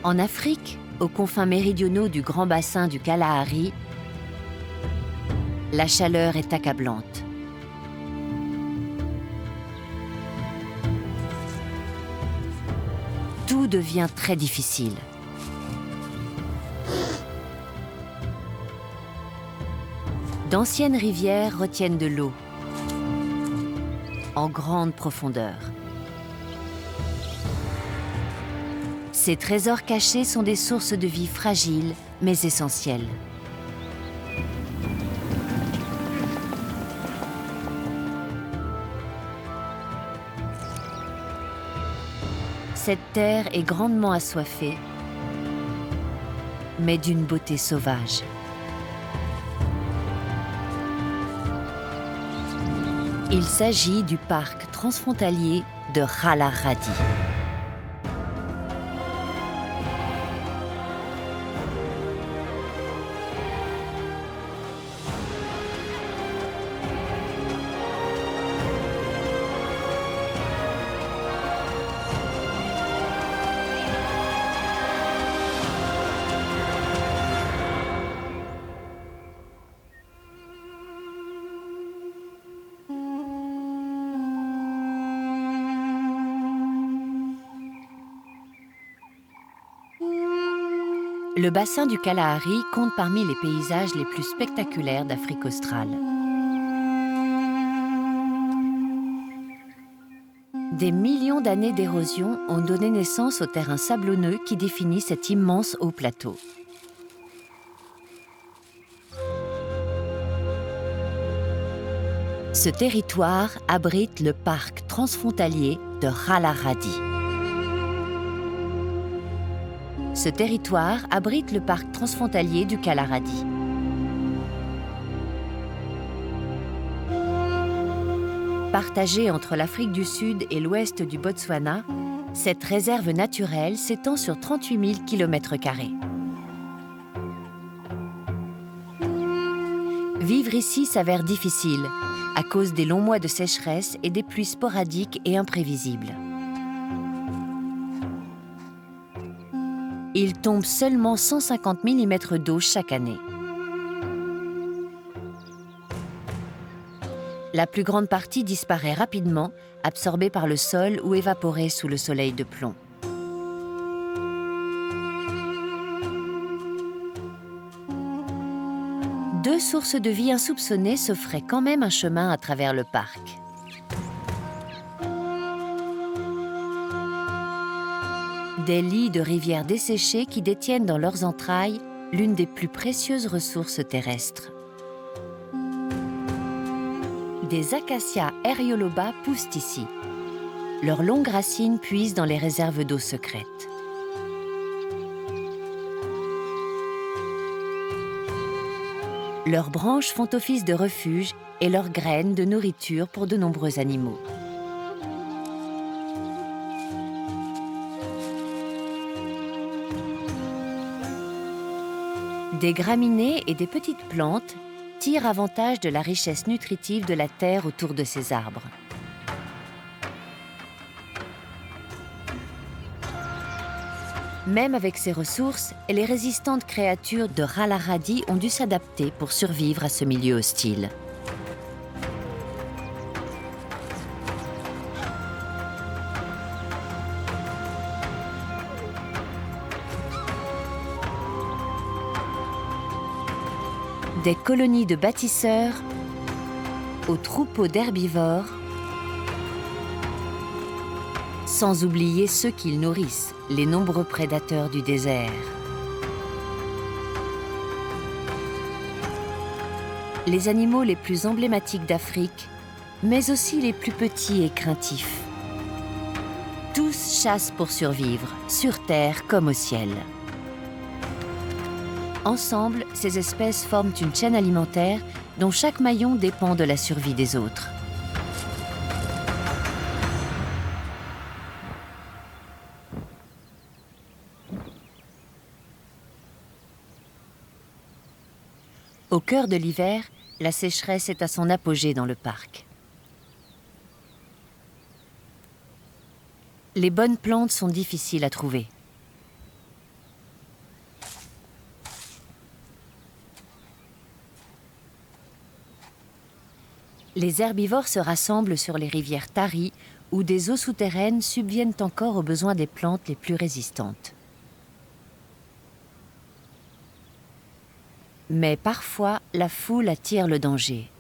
En Afrique, aux confins méridionaux du grand bassin du Kalahari, la chaleur est accablante. Tout devient très difficile. D'anciennes rivières retiennent de l'eau en grande profondeur. Ces trésors cachés sont des sources de vie fragiles mais essentielles. Cette terre est grandement assoiffée, mais d'une beauté sauvage. Il s'agit du parc transfrontalier de Khala Radi. Le bassin du Kalahari compte parmi les paysages les plus spectaculaires d'Afrique australe. Des millions d'années d'érosion ont donné naissance au terrain sablonneux qui définit cet immense haut plateau. Ce territoire abrite le parc transfrontalier de Khala Radi. Ce territoire abrite le parc transfrontalier du Kalahari. Partagée entre l'Afrique du Sud et l'ouest du Botswana, cette réserve naturelle s'étend sur 38 000 km². Vivre ici s'avère difficile à cause des longs mois de sécheresse et des pluies sporadiques et imprévisibles. Il tombe seulement 150 mm d'eau chaque année. La plus grande partie disparaît rapidement, absorbée par le sol ou évaporée sous le soleil de plomb. Deux sources de vie insoupçonnées se feraient quand même un chemin à travers le parc. Des lits de rivières desséchées qui détiennent dans leurs entrailles l'une des plus précieuses ressources terrestres. Des acacias Erioloba poussent ici. Leurs longues racines puisent dans les réserves d'eau secrètes. Leurs branches font office de refuge et leurs graines de nourriture pour de nombreux animaux. Des graminées et des petites plantes tirent avantage de la richesse nutritive de la terre autour de ces arbres. Même avec ces ressources, les résistantes créatures de Khala Radi ont dû s'adapter pour survivre à ce milieu hostile. Des colonies de bâtisseurs aux troupeaux d'herbivores, sans oublier ceux qu'ils nourrissent, les nombreux prédateurs du désert. Les animaux les plus emblématiques d'Afrique, mais aussi les plus petits et craintifs. Tous chassent pour survivre, sur terre comme au ciel. Ensemble, ces espèces forment une chaîne alimentaire dont chaque maillon dépend de la survie des autres. Au cœur de l'hiver, la sécheresse est à son apogée dans le parc. Les bonnes plantes sont difficiles à trouver. Les herbivores se rassemblent sur les rivières taries où des eaux souterraines subviennent encore aux besoins des plantes les plus résistantes. Mais parfois, la foule attire le danger.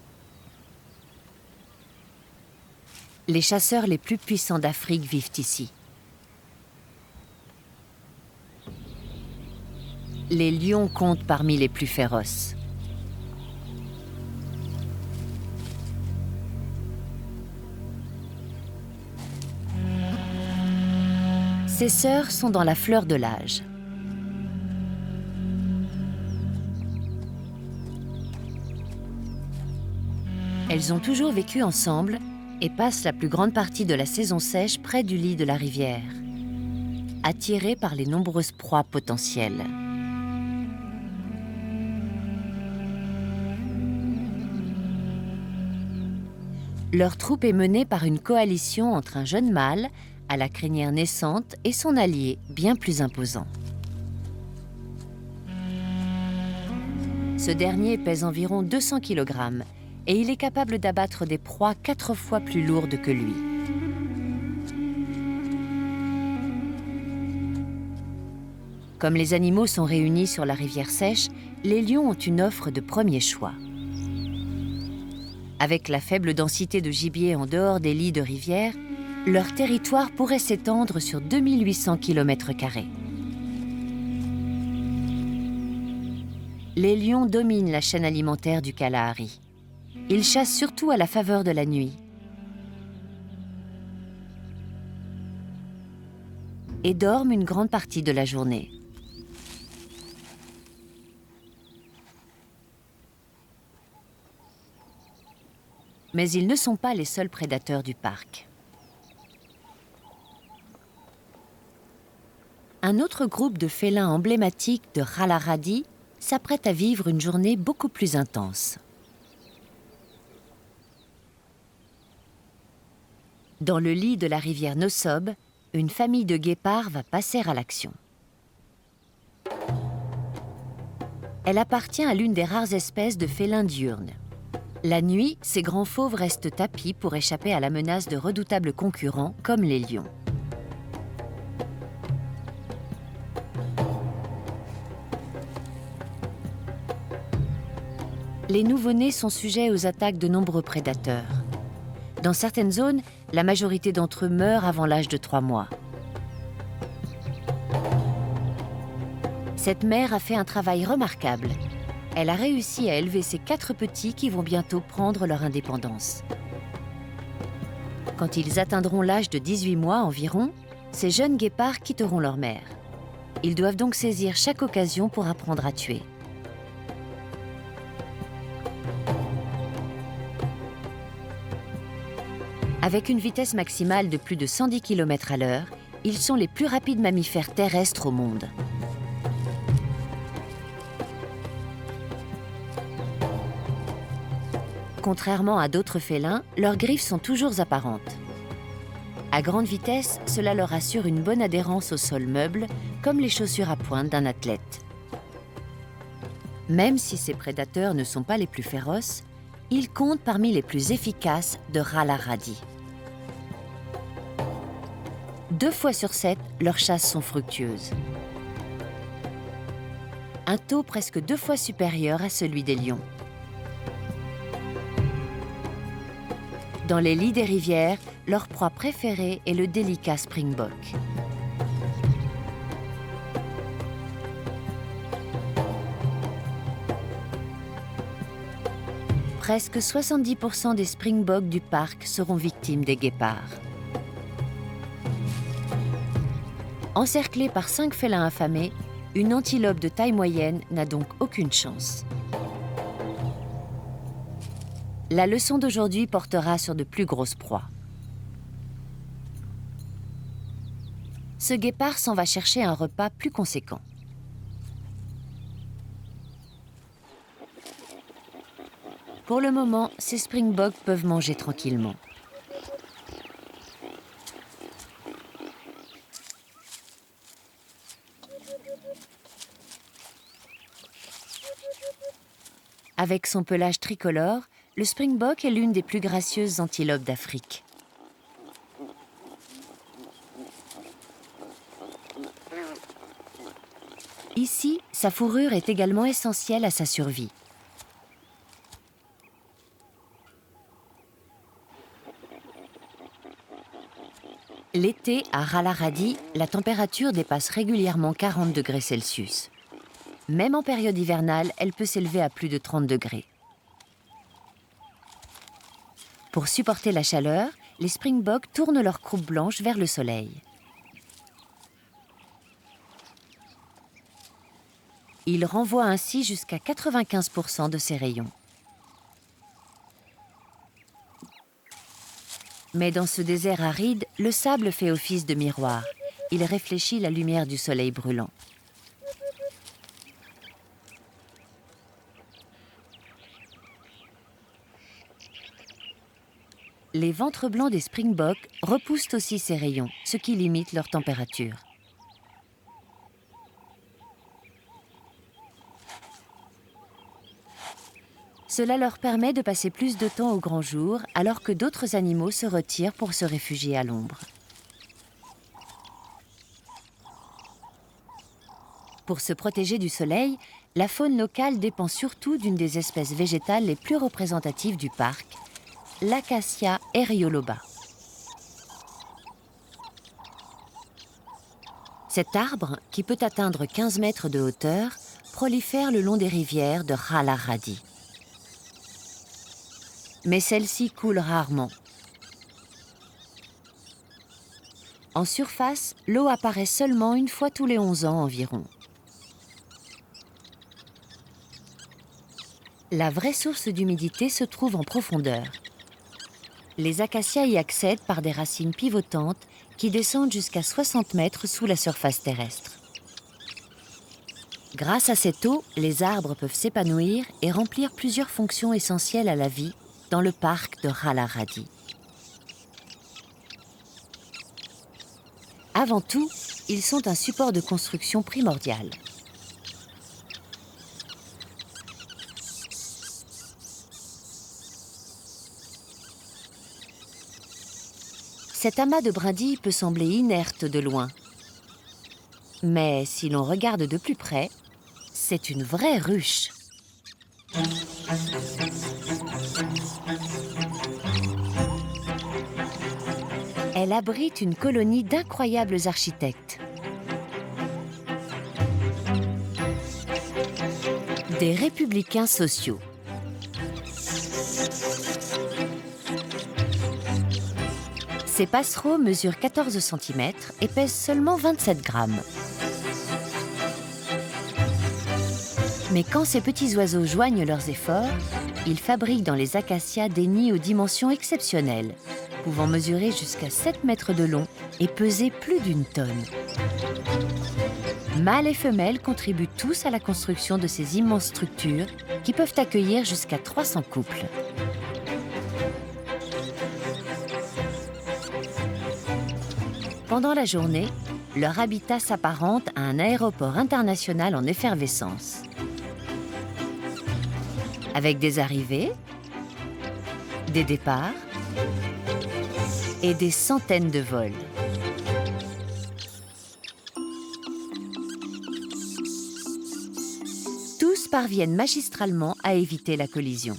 Les chasseurs les plus puissants d'Afrique vivent ici. Les lions comptent parmi les plus féroces. Ces sœurs sont dans la fleur de l'âge. Elles ont toujours vécu ensemble et passent la plus grande partie de la saison sèche près du lit de la rivière, attirées par les nombreuses proies potentielles. Leur troupe est menée par une coalition entre un jeune mâle, à la crinière naissante, et son allié, bien plus imposant. Ce dernier pèse environ 200 kg et il est capable d'abattre des proies 4 fois plus lourdes que lui. Comme les animaux sont réunis sur la rivière sèche, les lions ont une offre de premier choix. Avec la faible densité de gibier en dehors des lits de rivière, leur territoire pourrait s'étendre sur 2800 km². Les lions dominent la chaîne alimentaire du Kalahari. Ils chassent surtout à la faveur de la nuit. Et dorment une grande partie de la journée. Mais ils ne sont pas les seuls prédateurs du parc. Un autre groupe de félins emblématiques de Rallaradi s'apprête à vivre une journée beaucoup plus intense. Dans le lit de la rivière Nossob, une famille de guépards va passer à l'action. Elle appartient à l'une des rares espèces de félins diurnes. La nuit, ces grands fauves restent tapis pour échapper à la menace de redoutables concurrents comme les lions. Les nouveau-nés sont sujets aux attaques de nombreux prédateurs. Dans certaines zones, la majorité d'entre eux meurent avant l'âge de 3 mois. Cette mère a fait un travail remarquable. Elle a réussi à élever ses 4 petits qui vont bientôt prendre leur indépendance. Quand ils atteindront l'âge de 18 mois environ, ces jeunes guépards quitteront leur mère. Ils doivent donc saisir chaque occasion pour apprendre à tuer. Avec une vitesse maximale de plus de 110 km/h, ils sont les plus rapides mammifères terrestres au monde. Contrairement à d'autres félins, leurs griffes sont toujours apparentes. À grande vitesse, cela leur assure une bonne adhérence au sol meuble, comme les chaussures à pointe d'un athlète. Même si ces prédateurs ne sont pas les plus féroces, ils comptent parmi les plus efficaces de Rallaradi. 2 fois sur 7, leurs chasses sont fructueuses. Un taux presque 2 fois supérieur à celui des lions. Dans les lits des rivières, leur proie préférée est le délicat springbok. Presque 70% des springboks du parc seront victimes des guépards. Encerclée par 5 félins affamés, une antilope de taille moyenne n'a donc aucune chance. La leçon d'aujourd'hui portera sur de plus grosses proies. Ce guépard s'en va chercher un repas plus conséquent. Pour le moment, ces springboks peuvent manger tranquillement. Avec son pelage tricolore, le springbok est l'une des plus gracieuses antilopes d'Afrique. Ici, sa fourrure est également essentielle à sa survie. L'été, à Rallaradi, la température dépasse régulièrement 40 degrés Celsius. Même en période hivernale, elle peut s'élever à plus de 30 degrés. Pour supporter la chaleur, les springboks tournent leur croupe blanche vers le soleil. Ils renvoient ainsi jusqu'à 95% de ces rayons. Mais dans ce désert aride, le sable fait office de miroir. Il réfléchit la lumière du soleil brûlant. Les ventres blancs des springboks repoussent aussi ces rayons, ce qui limite leur température. Cela leur permet de passer plus de temps au grand jour, alors que d'autres animaux se retirent pour se réfugier à l'ombre. Pour se protéger du soleil, la faune locale dépend surtout d'une des espèces végétales les plus représentatives du parc, l'Acacia erioloba. Cet arbre, qui peut atteindre 15 mètres de hauteur, prolifère le long des rivières de Rallaradi. Mais celle-ci coule rarement. En surface, l'eau apparaît seulement une fois tous les 11 ans environ. La vraie source d'humidité se trouve en profondeur. Les acacias y accèdent par des racines pivotantes qui descendent jusqu'à 60 mètres sous la surface terrestre. Grâce à cette eau, les arbres peuvent s'épanouir et remplir plusieurs fonctions essentielles à la vie dans le parc de Rallaradi. Avant tout, ils sont un support de construction primordial. Cet amas de brindilles peut sembler inerte de loin. Mais si l'on regarde de plus près, c'est une vraie ruche. Elle abrite une colonie d'incroyables architectes. Des républicains sociaux. Ces passereaux mesurent 14 cm et pèsent seulement 27 grammes. Mais quand ces petits oiseaux joignent leurs efforts, ils fabriquent dans les acacias des nids aux dimensions exceptionnelles, pouvant mesurer jusqu'à 7 mètres de long et peser plus d'une tonne. Mâles et femelles contribuent tous à la construction de ces immenses structures qui peuvent accueillir jusqu'à 300 couples. Pendant la journée, leur habitat s'apparente à un aéroport international en effervescence. Avec des arrivées, des départs et des centaines de vols. Tous parviennent magistralement à éviter la collision.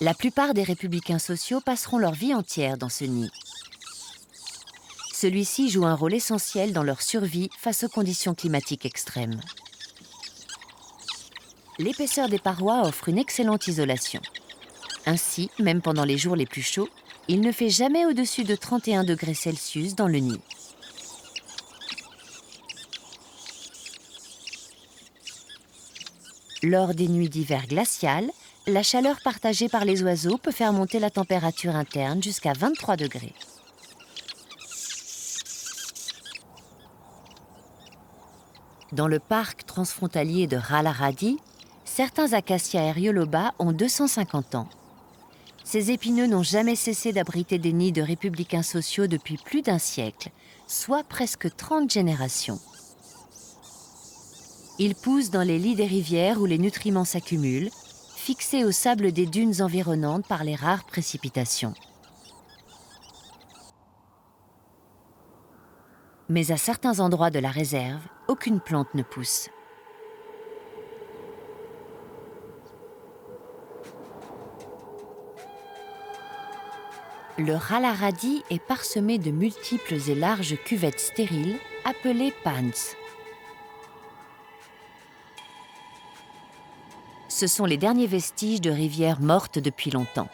La plupart des républicains sociaux passeront leur vie entière dans ce nid. Celui-ci joue un rôle essentiel dans leur survie face aux conditions climatiques extrêmes. L'épaisseur des parois offre une excellente isolation. Ainsi, même pendant les jours les plus chauds, il ne fait jamais au-dessus de 31 degrés Celsius dans le nid. Lors des nuits d'hiver glaciales, la chaleur partagée par les oiseaux peut faire monter la température interne jusqu'à 23 degrés. Dans le parc transfrontalier de Rallaradi, certains acacias erioloba ont 250 ans. Ces épineux n'ont jamais cessé d'abriter des nids de républicains sociaux depuis plus d'un siècle, soit presque 30 générations. Ils poussent dans les lits des rivières où les nutriments s'accumulent, fixés au sable des dunes environnantes par les rares précipitations. Mais à certains endroits de la réserve, aucune plante ne pousse. Le Ralahadi est parsemé de multiples et larges cuvettes stériles appelées pans. Ce sont les derniers vestiges de rivières mortes depuis longtemps.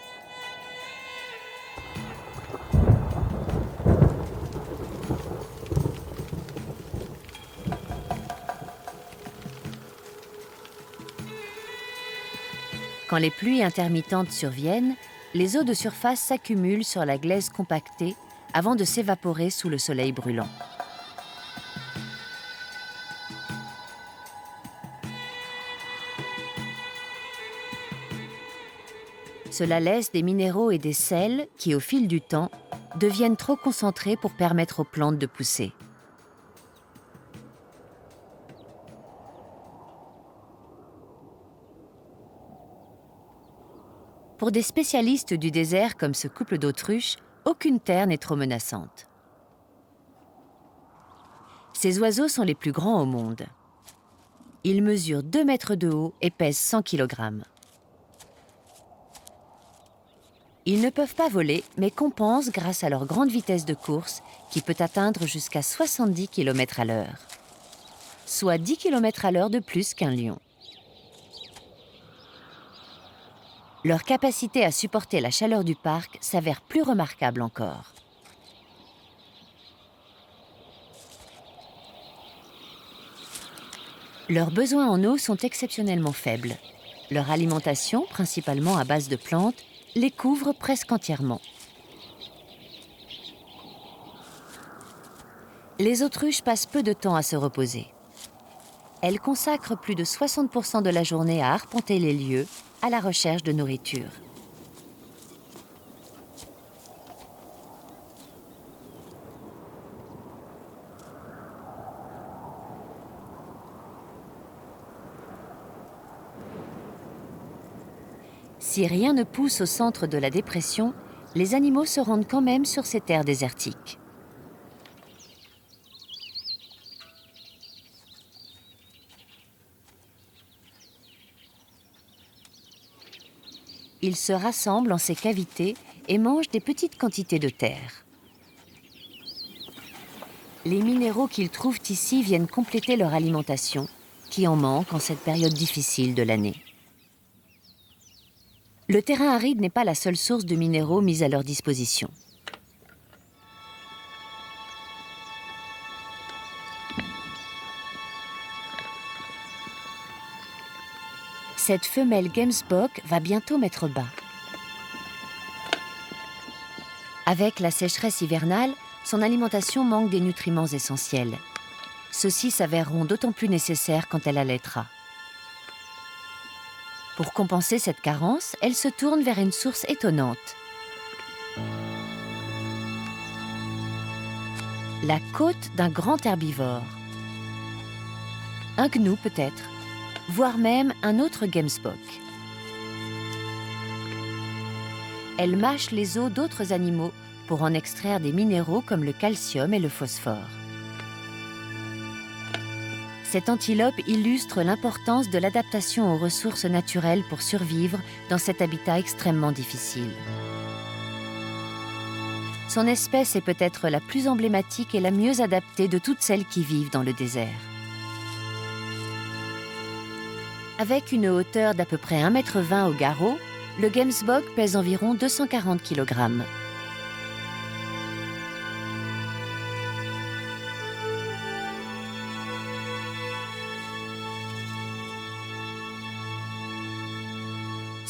Quand les pluies intermittentes surviennent, les eaux de surface s'accumulent sur la glaise compactée avant de s'évaporer sous le soleil brûlant. Cela laisse des minéraux et des sels qui, au fil du temps, deviennent trop concentrés pour permettre aux plantes de pousser. Pour des spécialistes du désert comme ce couple d'autruches, aucune terre n'est trop menaçante. Ces oiseaux sont les plus grands au monde. Ils mesurent 2 mètres de haut et pèsent 100 kg. Ils ne peuvent pas voler, mais compensent grâce à leur grande vitesse de course qui peut atteindre jusqu'à 70 km à l'heure, soit 10 km à l'heure de plus qu'un lion. Leur capacité à supporter la chaleur du parc s'avère plus remarquable encore. Leurs besoins en eau sont exceptionnellement faibles. Leur alimentation, principalement à base de plantes, les couvre presque entièrement. Les autruches passent peu de temps à se reposer. Elles consacrent plus de 60% de la journée à arpenter les lieux, à la recherche de nourriture. Si rien ne pousse au centre de la dépression, les animaux se rendent quand même sur ces terres désertiques. Ils se rassemblent en ces cavités et mangent des petites quantités de terre. Les minéraux qu'ils trouvent ici viennent compléter leur alimentation, qui en manque en cette période difficile de l'année. Le terrain aride n'est pas la seule source de minéraux mise à leur disposition. Cette femelle Gemsbok va bientôt mettre bas. Avec la sécheresse hivernale, son alimentation manque des nutriments essentiels. Ceux-ci s'avèreront d'autant plus nécessaires quand elle allaitera. Pour compenser cette carence, elle se tourne vers une source étonnante. La côte d'un grand herbivore. Un gnou peut-être, voire même un autre Gemsbok. Elle mâche les os d'autres animaux pour en extraire des minéraux comme le calcium et le phosphore. Cette antilope illustre l'importance de l'adaptation aux ressources naturelles pour survivre dans cet habitat extrêmement difficile. Son espèce est peut-être la plus emblématique et la mieux adaptée de toutes celles qui vivent dans le désert. Avec une hauteur d'à peu près 1,20 m au garrot, le Gemsbok pèse environ 240 kg.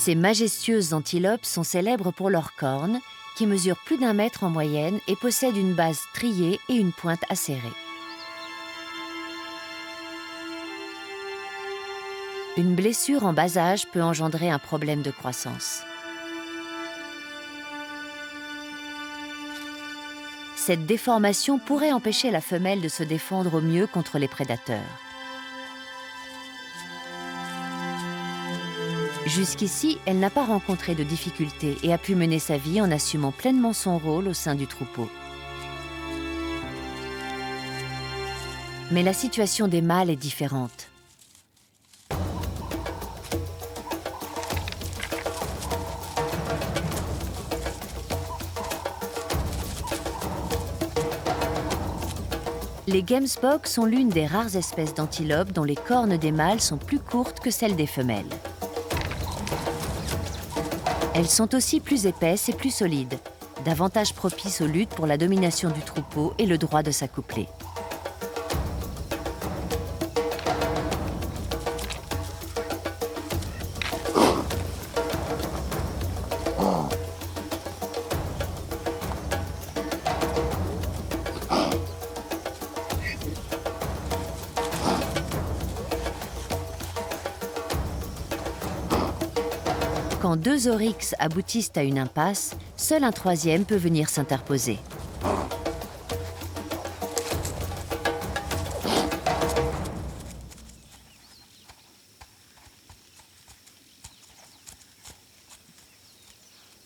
Ces majestueuses antilopes sont célèbres pour leurs cornes, qui mesurent plus d'1 mètre en moyenne et possèdent une base striée et une pointe acérée. Une blessure en bas âge peut engendrer un problème de croissance. Cette déformation pourrait empêcher la femelle de se défendre au mieux contre les prédateurs. Jusqu'ici, elle n'a pas rencontré de difficultés et a pu mener sa vie en assumant pleinement son rôle au sein du troupeau. Mais la situation des mâles est différente. Les gemsbok sont l'une des rares espèces d'antilopes dont les cornes des mâles sont plus courtes que celles des femelles. Elles sont aussi plus épaisses et plus solides, davantage propices aux luttes pour la domination du troupeau et le droit de s'accoupler. Quand deux oryx aboutissent à une impasse, seul un troisième peut venir s'interposer.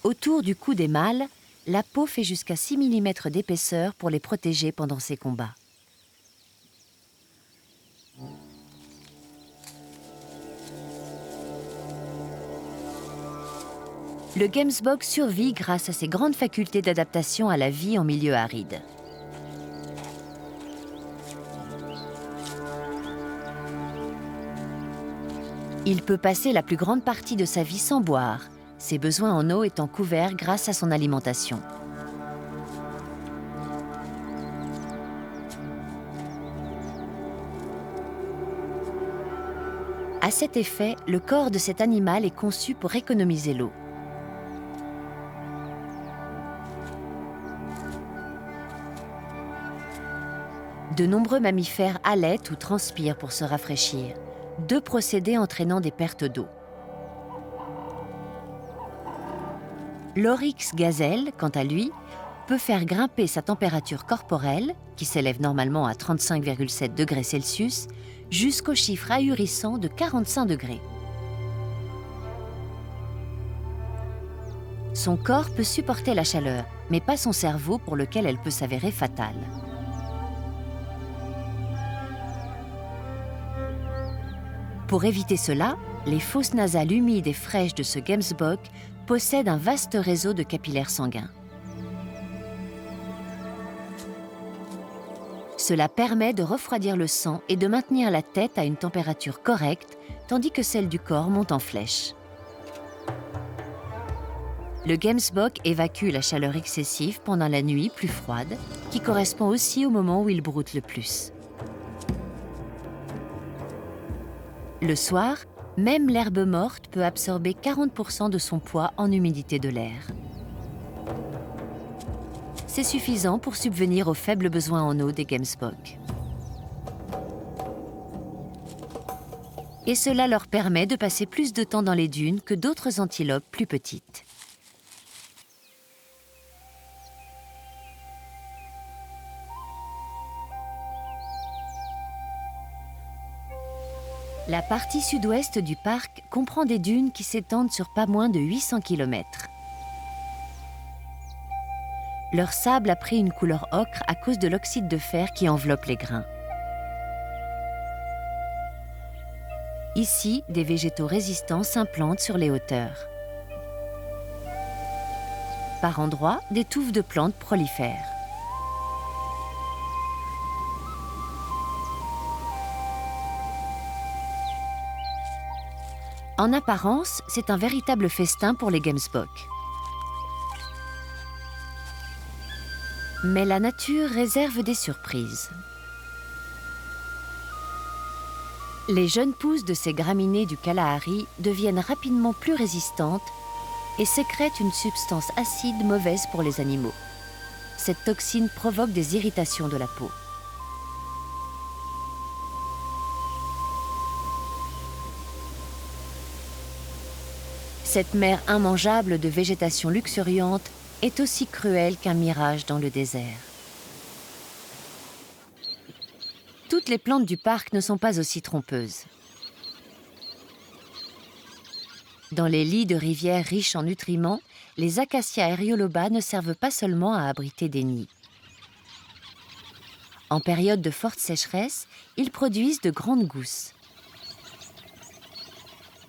Autour du cou des mâles, la peau fait jusqu'à 6 mm d'épaisseur pour les protéger pendant ces combats. Le gemsbok survit grâce à ses grandes facultés d'adaptation à la vie en milieu aride. Il peut passer la plus grande partie de sa vie sans boire, ses besoins en eau étant couverts grâce à son alimentation. À cet effet, le corps de cet animal est conçu pour économiser l'eau. De nombreux mammifères halètent ou transpirent pour se rafraîchir, deux procédés entraînant des pertes d'eau. L'oryx gazelle, quant à lui, peut faire grimper sa température corporelle, qui s'élève normalement à 35,7 degrés Celsius, jusqu'au chiffre ahurissant de 45 degrés. Son corps peut supporter la chaleur, mais pas son cerveau pour lequel elle peut s'avérer fatale. Pour éviter cela, les fosses nasales humides et fraîches de ce gemsbok possèdent un vaste réseau de capillaires sanguins. Cela permet de refroidir le sang et de maintenir la tête à une température correcte, tandis que celle du corps monte en flèche. Le gemsbok évacue la chaleur excessive pendant la nuit plus froide, qui correspond aussi au moment où il broute le plus. Le soir, même l'herbe morte peut absorber 40% de son poids en humidité de l'air. C'est suffisant pour subvenir aux faibles besoins en eau des gemsbok. Et cela leur permet de passer plus de temps dans les dunes que d'autres antilopes plus petites. La partie sud-ouest du parc comprend des dunes qui s'étendent sur pas moins de 800 km. Leur sable a pris une couleur ocre à cause de l'oxyde de fer qui enveloppe les grains. Ici, des végétaux résistants s'implantent sur les hauteurs. Par endroits, des touffes de plantes prolifèrent. En apparence, c'est un véritable festin pour les gemsbok. Mais la nature réserve des surprises. Les jeunes pousses de ces graminées du Kalahari deviennent rapidement plus résistantes et sécrètent une substance acide mauvaise pour les animaux. Cette toxine provoque des irritations de la peau. Cette mer immangeable de végétation luxuriante est aussi cruelle qu'un mirage dans le désert. Toutes les plantes du parc ne sont pas aussi trompeuses. Dans les lits de rivières riches en nutriments, les acacias aeriolobas ne servent pas seulement à abriter des nids. En période de forte sécheresse, ils produisent de grandes gousses.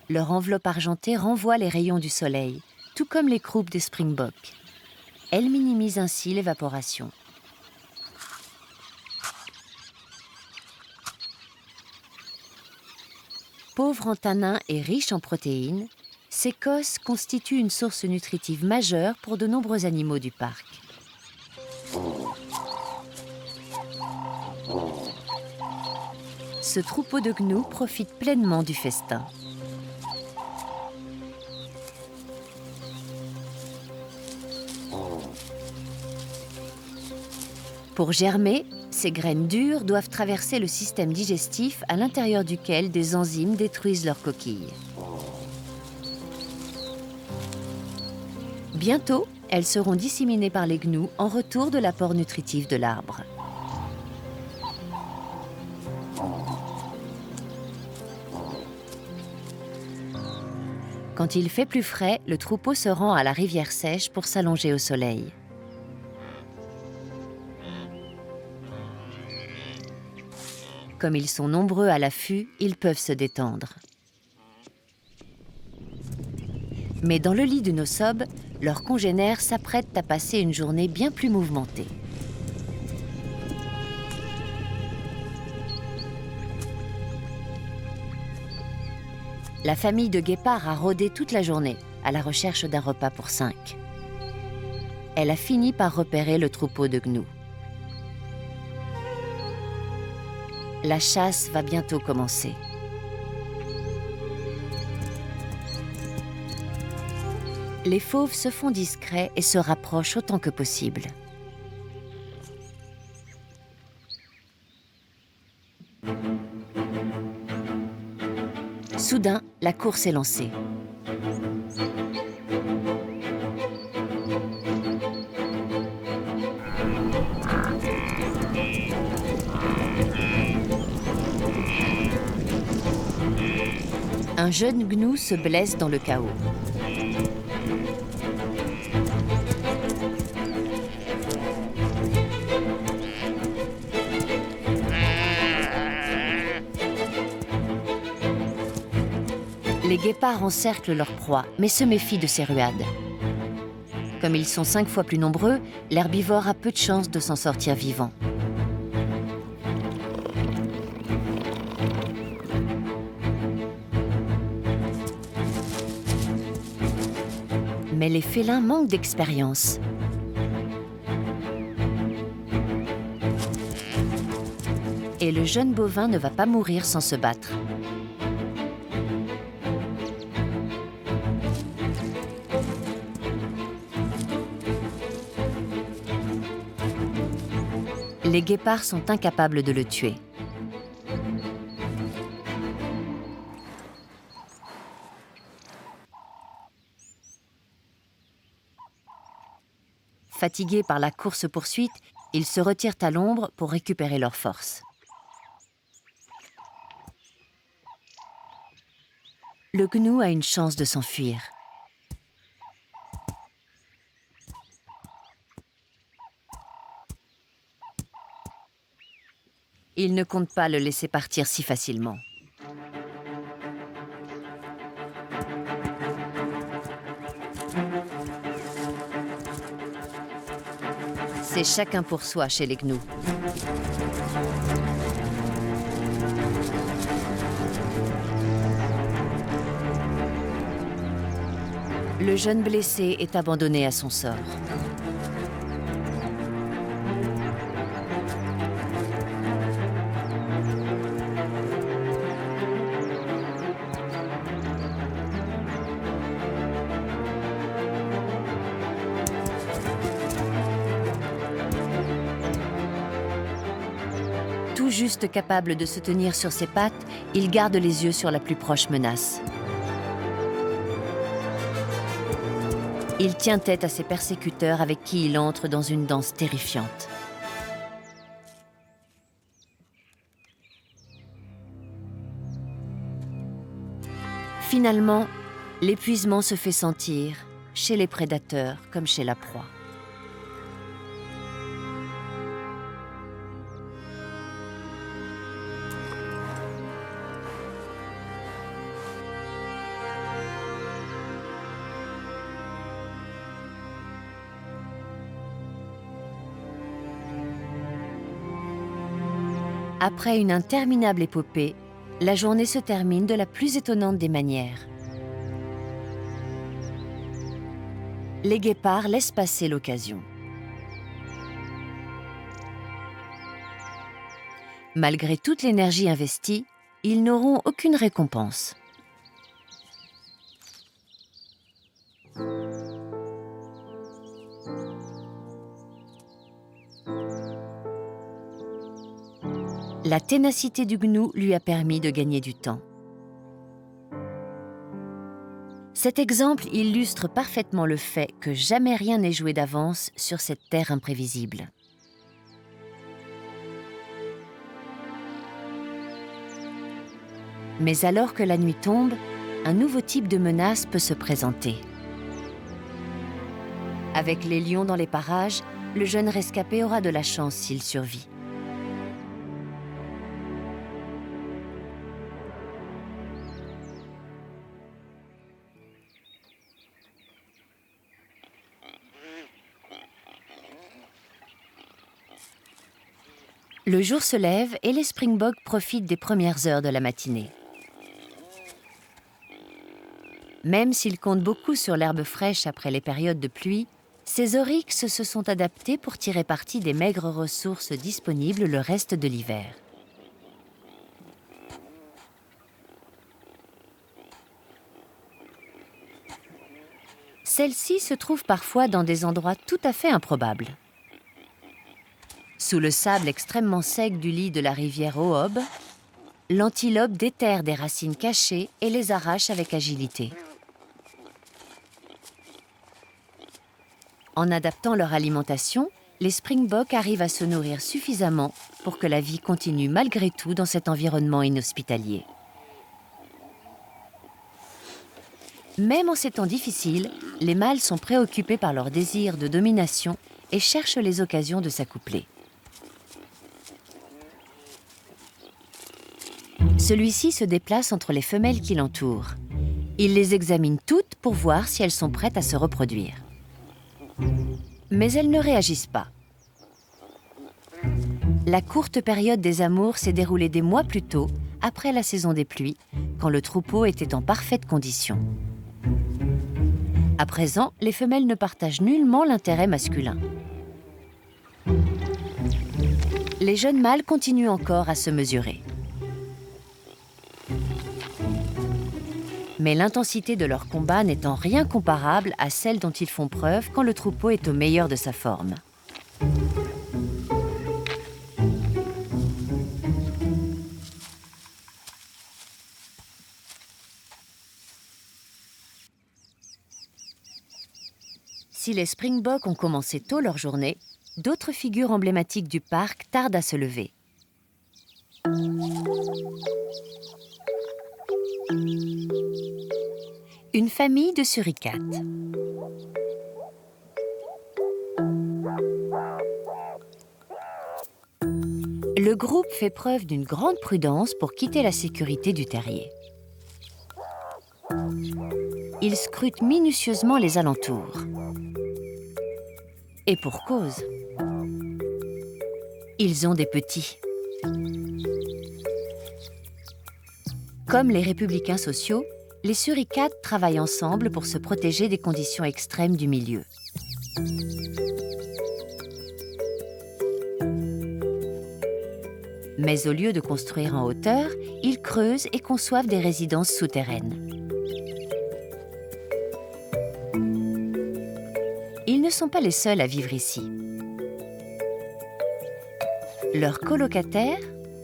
Leur enveloppe argentée renvoie les rayons du soleil, tout comme les croupes des springboks. Elle minimise ainsi l'évaporation. Pauvre en tanins et riche en protéines, ces cosses constituent une source nutritive majeure pour de nombreux animaux du parc. Ce troupeau de gnous profite pleinement du festin. Pour germer, ces graines dures doivent traverser le système digestif à l'intérieur duquel des enzymes détruisent leurs coquilles. Bientôt, elles seront disséminées par les gnous en retour de l'apport nutritif de l'arbre. Quand il fait plus frais, le troupeau se rend à la rivière sèche pour s'allonger au soleil. Comme ils sont nombreux à l'affût, ils peuvent se détendre. Mais dans le lit de Nossob, leurs congénères s'apprêtent à passer une journée bien plus mouvementée. La famille de guépards a rôdé toute la journée à la recherche d'un repas pour 5. Elle a fini par repérer le troupeau de gnous. La chasse va bientôt commencer. Les fauves se font discrets et se rapprochent autant que possible. Soudain, la course est lancée. Un jeune gnou se blesse dans le chaos. Les guépards encerclent leur proie, mais se méfient de ces ruades. Comme ils sont 5 fois plus nombreux, l'herbivore a peu de chances de s'en sortir vivant. Mais les félins manquent d'expérience. Et le jeune bovin ne va pas mourir sans se battre. Les guépards sont incapables de le tuer. Fatigués par la course-poursuite, ils se retirent à l'ombre pour récupérer leurs forces. Le gnou a une chance de s'enfuir. Il ne compte pas le laisser partir si facilement. C'est chacun pour soi chez les gnous. Le jeune blessé est abandonné à son sort. Tout juste capable de se tenir sur ses pattes, il garde les yeux sur la plus proche menace. Il tient tête à ses persécuteurs avec qui il entre dans une danse terrifiante. Finalement, L'épuisement se fait sentir, chez les prédateurs comme chez la proie. Après une interminable épopée, la journée se termine de la plus étonnante des manières. Les guépards laissent passer l'occasion. Malgré toute l'énergie investie, ils n'auront aucune récompense. La ténacité du gnou lui a permis de gagner du temps. Cet exemple illustre parfaitement le fait que jamais rien n'est joué d'avance sur cette terre imprévisible. Mais alors que la nuit tombe, un nouveau type de menace peut se présenter. Avec les lions dans les parages, le jeune rescapé aura de la chance s'il survit. Le jour se lève et les Springboks profitent des premières heures de la matinée. Même s'ils comptent beaucoup sur l'herbe fraîche après les périodes de pluie, ces oryx se sont adaptés pour tirer parti des maigres ressources disponibles le reste de l'hiver. Celles-ci se trouvent parfois dans des endroits tout à fait improbables. Sous le sable extrêmement sec du lit de la rivière Oob, l'antilope déterre des racines cachées et les arrache avec agilité. En adaptant leur alimentation, les Springboks arrivent à se nourrir suffisamment pour que la vie continue malgré tout dans cet environnement inhospitalier. Même en ces temps difficiles, les mâles sont préoccupés par leur désir de domination et cherchent les occasions de s'accoupler. Celui-ci se déplace entre les femelles qui l'entourent. Il les examine toutes pour voir si elles sont prêtes à se reproduire. Mais elles ne réagissent pas. La courte période des amours s'est déroulée des mois plus tôt, après la saison des pluies, quand le troupeau était en parfaite condition. À présent, les femelles ne partagent nullement l'intérêt masculin. Les jeunes mâles continuent encore à se mesurer. Mais l'intensité de leur combat n'est en rien comparable à celle dont ils font preuve quand le troupeau est au meilleur de sa forme. Si les Springboks ont commencé tôt leur journée, d'autres figures emblématiques du parc tardent à se lever. Une famille de suricates. Le groupe fait preuve d'une grande prudence pour quitter la sécurité du terrier. Ils scrutent minutieusement les alentours. Et pour cause. Ils ont des petits. Comme les républicains sociaux, les suricates travaillent ensemble pour se protéger des conditions extrêmes du milieu. Mais au lieu de construire en hauteur, ils creusent et conçoivent des résidences souterraines. Ils ne sont pas les seuls à vivre ici. Leurs colocataires,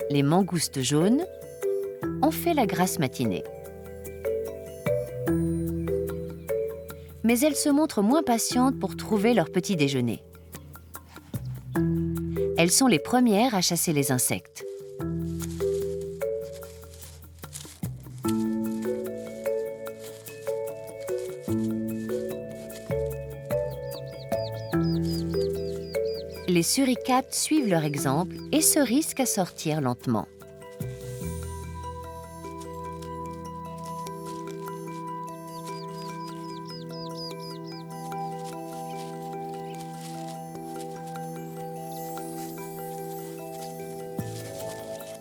les mangoustes jaunes, ont fait la grasse matinée. Mais elles se montrent moins patientes pour trouver leur petit déjeuner. Elles sont les premières à chasser les insectes. Les suricates suivent leur exemple et se risquent à sortir lentement.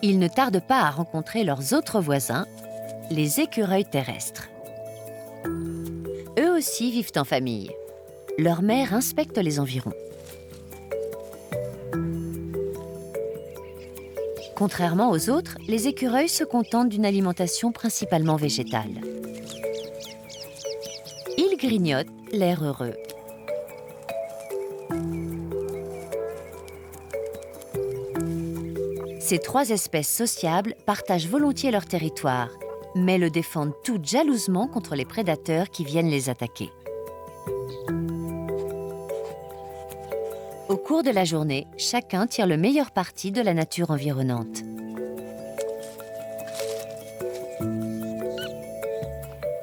Ils ne tardent pas à rencontrer leurs autres voisins, les écureuils terrestres. Eux aussi vivent en famille. Leur mère inspecte les environs. Contrairement aux autres, les écureuils se contentent d'une alimentation principalement végétale. Ils grignotent, l'air heureux. Ces trois espèces sociables partagent volontiers leur territoire, mais le défendent toutes jalousement contre les prédateurs qui viennent les attaquer. Au cours de la journée, chacun tire le meilleur parti de la nature environnante.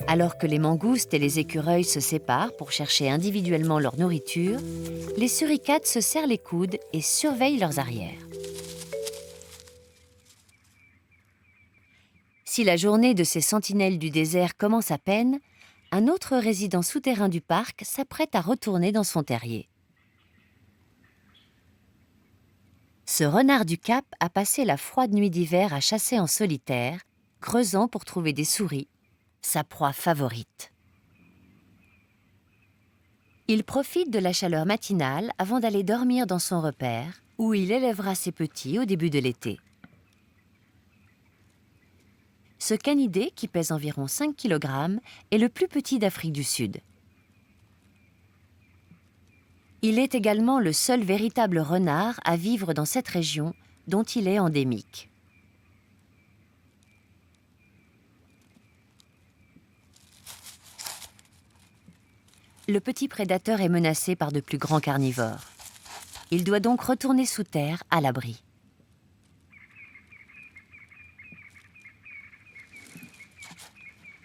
Alors que les mangoustes et les écureuils se séparent pour chercher individuellement leur nourriture, les suricates se serrent les coudes et surveillent leurs arrières. Si la journée de ces sentinelles du désert commence à peine, un autre résident souterrain du parc s'apprête à retourner dans son terrier. Ce renard du Cap a passé la froide nuit d'hiver à chasser en solitaire, creusant pour trouver des souris, sa proie favorite. Il profite de la chaleur matinale avant d'aller dormir dans son repère, où il élèvera ses petits au début de l'été. Ce canidé, qui pèse environ 5 kg, est le plus petit d'Afrique du Sud. Il est également le seul véritable renard à vivre dans cette région, dont il est endémique. Le petit prédateur est menacé par de plus grands carnivores. Il doit donc retourner sous terre, à l'abri.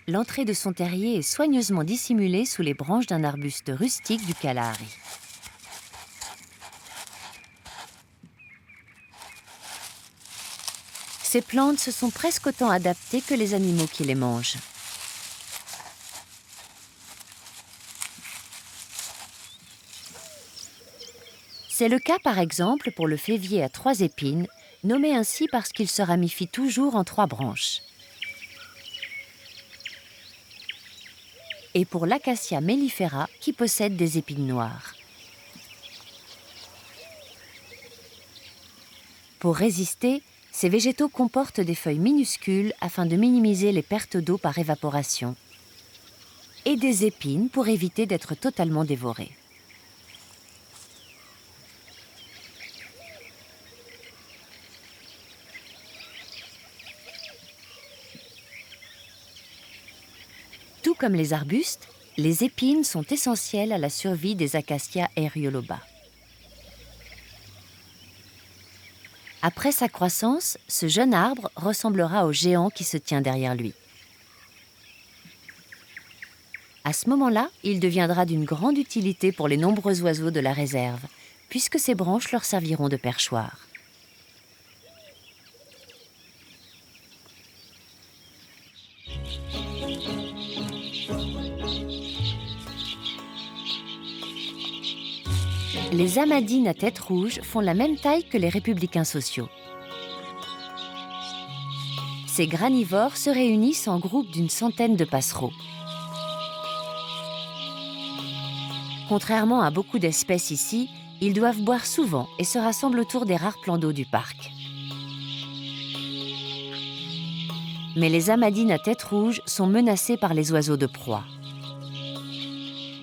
L'entrée de son terrier est soigneusement dissimulée sous les branches d'un arbuste rustique du Kalahari. Ces plantes se sont presque autant adaptées que les animaux qui les mangent. C'est le cas par exemple pour le févier à 3 épines, nommé ainsi parce qu'il se ramifie toujours en 3 branches. Et pour l'acacia mellifera qui possède des épines noires. Pour résister, ces végétaux comportent des feuilles minuscules afin de minimiser les pertes d'eau par évaporation et des épines pour éviter d'être totalement dévorés. Tout comme les arbustes, les épines sont essentielles à la survie des Acacia aerioloba. Après sa croissance, ce jeune arbre ressemblera au géant qui se tient derrière lui. À ce moment-là, il deviendra d'une grande utilité pour les nombreux oiseaux de la réserve, puisque ses branches leur serviront de perchoir. Les amadines à tête rouge font la même taille que les républicains sociaux. Ces granivores se réunissent en groupe d'une centaine de passereaux. Contrairement à beaucoup d'espèces ici, ils doivent boire souvent et se rassemblent autour des rares plans d'eau du parc. Mais les amadines à tête rouge sont menacées par les oiseaux de proie.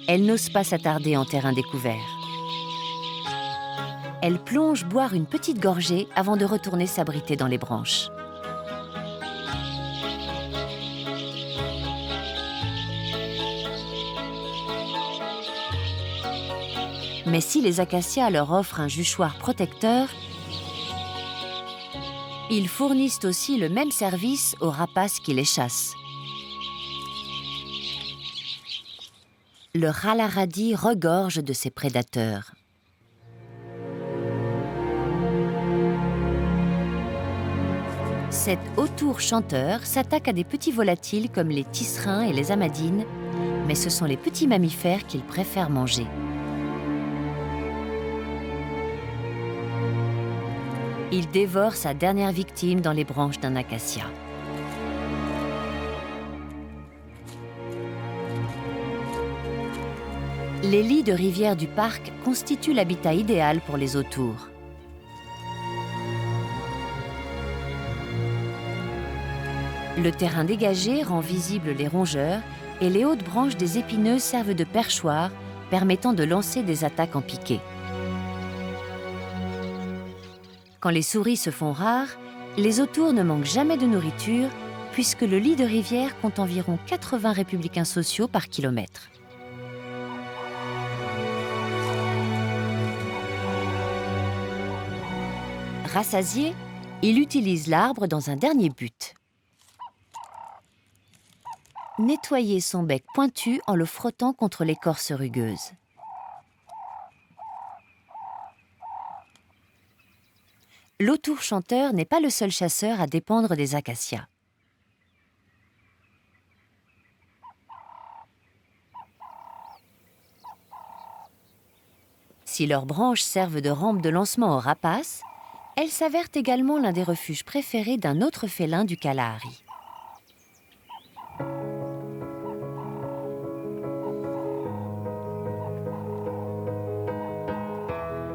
Elles n'osent pas s'attarder en terrain découvert. Elles plongent boire une petite gorgée avant de retourner s'abriter dans les branches. Mais si les acacias leur offrent un juchoir protecteur, ils fournissent aussi le même service aux rapaces qui les chassent. Le rhalarradi regorge de ses prédateurs. Cet autour chanteur s'attaque à des petits volatiles comme les tisserins et les amadines, mais ce sont les petits mammifères qu'il préfère manger. Il dévore sa dernière victime dans les branches d'un acacia. Les lits de rivière du parc constituent l'habitat idéal pour les autours. Le terrain dégagé rend visibles les rongeurs et les hautes branches des épineuses servent de perchoir, permettant de lancer des attaques en piqué. Quand les souris se font rares, les autours ne manquent jamais de nourriture puisque le lit de rivière compte environ 80 républicains sociaux par kilomètre. Rassasié, il utilise l'arbre dans un dernier but. Nettoyer son bec pointu en le frottant contre l'écorce rugueuse. L'autour chanteur n'est pas le seul chasseur à dépendre des acacias. Si leurs branches servent de rampe de lancement aux rapaces, elles s'avèrent également l'un des refuges préférés d'un autre félin du Kalahari.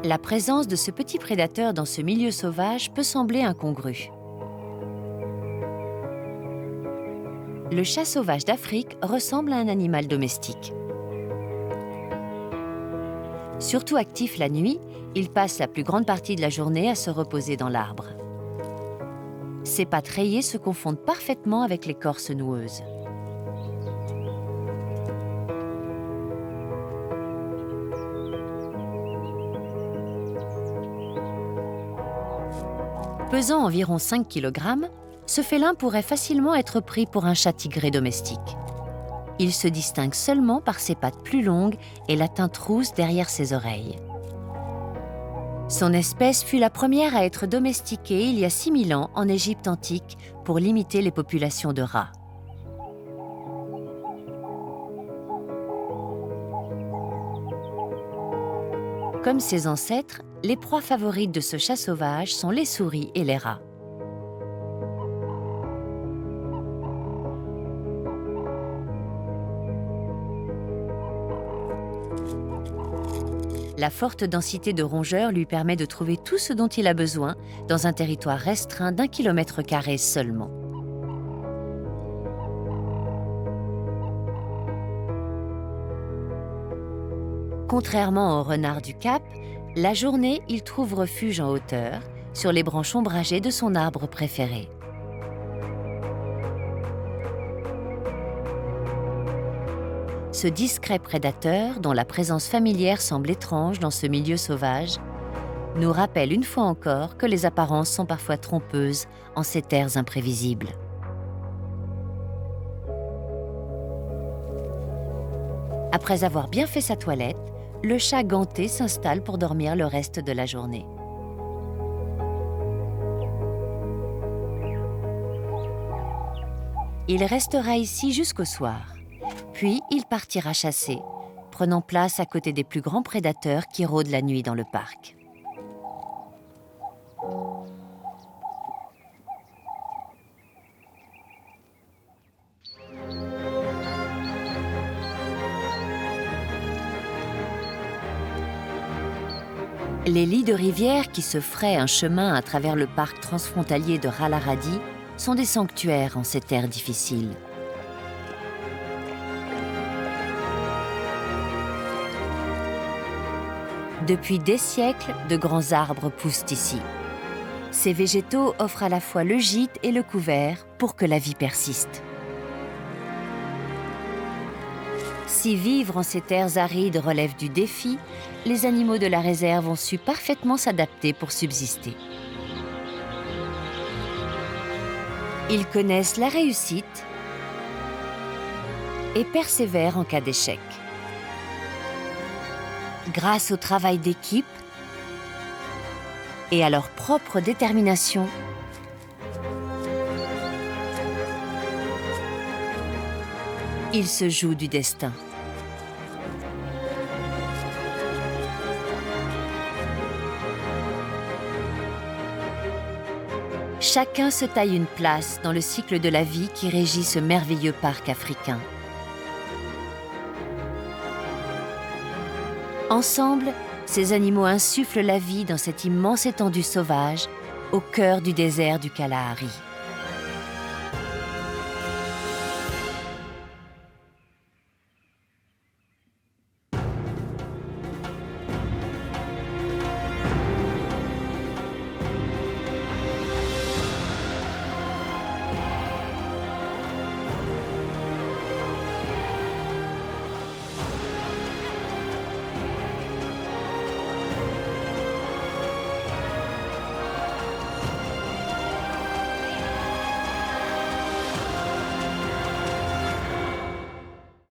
La présence de ce petit prédateur dans ce milieu sauvage peut sembler incongrue. Le chat sauvage d'Afrique ressemble à un animal domestique. Surtout actif la nuit, il passe la plus grande partie de la journée à se reposer dans l'arbre. Ses pattes rayées se confondent parfaitement avec l'écorce noueuse. Pesant environ 5 kg, ce félin pourrait facilement être pris pour un chat tigré domestique. Il se distingue seulement par ses pattes plus longues et la teinte rousse derrière ses oreilles. Son espèce fut la première à être domestiquée il y a 6000 ans en Égypte antique pour limiter les populations de rats. Comme ses ancêtres, les proies favorites de ce chat sauvage sont les souris et les rats. La forte densité de rongeurs lui permet de trouver tout ce dont il a besoin dans un territoire restreint d'1 km² seulement. Contrairement au renard du Cap, la journée, il trouve refuge en hauteur, sur les branches ombragées de son arbre préféré. Ce discret prédateur, dont la présence familière semble étrange dans ce milieu sauvage, nous rappelle une fois encore que les apparences sont parfois trompeuses en ces terres imprévisibles. Après avoir bien fait sa toilette, le chat ganté s'installe pour dormir le reste de la journée. Il restera ici jusqu'au soir, puis il partira chasser, prenant place à côté des plus grands prédateurs qui rôdent la nuit dans le parc. Les lits de rivière qui se fraient un chemin à travers le parc transfrontalier de Rallaradi sont des sanctuaires en ces terres difficiles. Depuis des siècles, de grands arbres poussent ici. Ces végétaux offrent à la fois le gîte et le couvert pour que la vie persiste. Si vivre en ces terres arides relève du défi, les animaux de la réserve ont su parfaitement s'adapter pour subsister. Ils connaissent la réussite et persévèrent en cas d'échec. Grâce au travail d'équipe et à leur propre détermination, il se joue du destin. Chacun se taille une place dans le cycle de la vie qui régit ce merveilleux parc africain. Ensemble, ces animaux insufflent la vie dans cette immense étendue sauvage, au cœur du désert du Kalahari.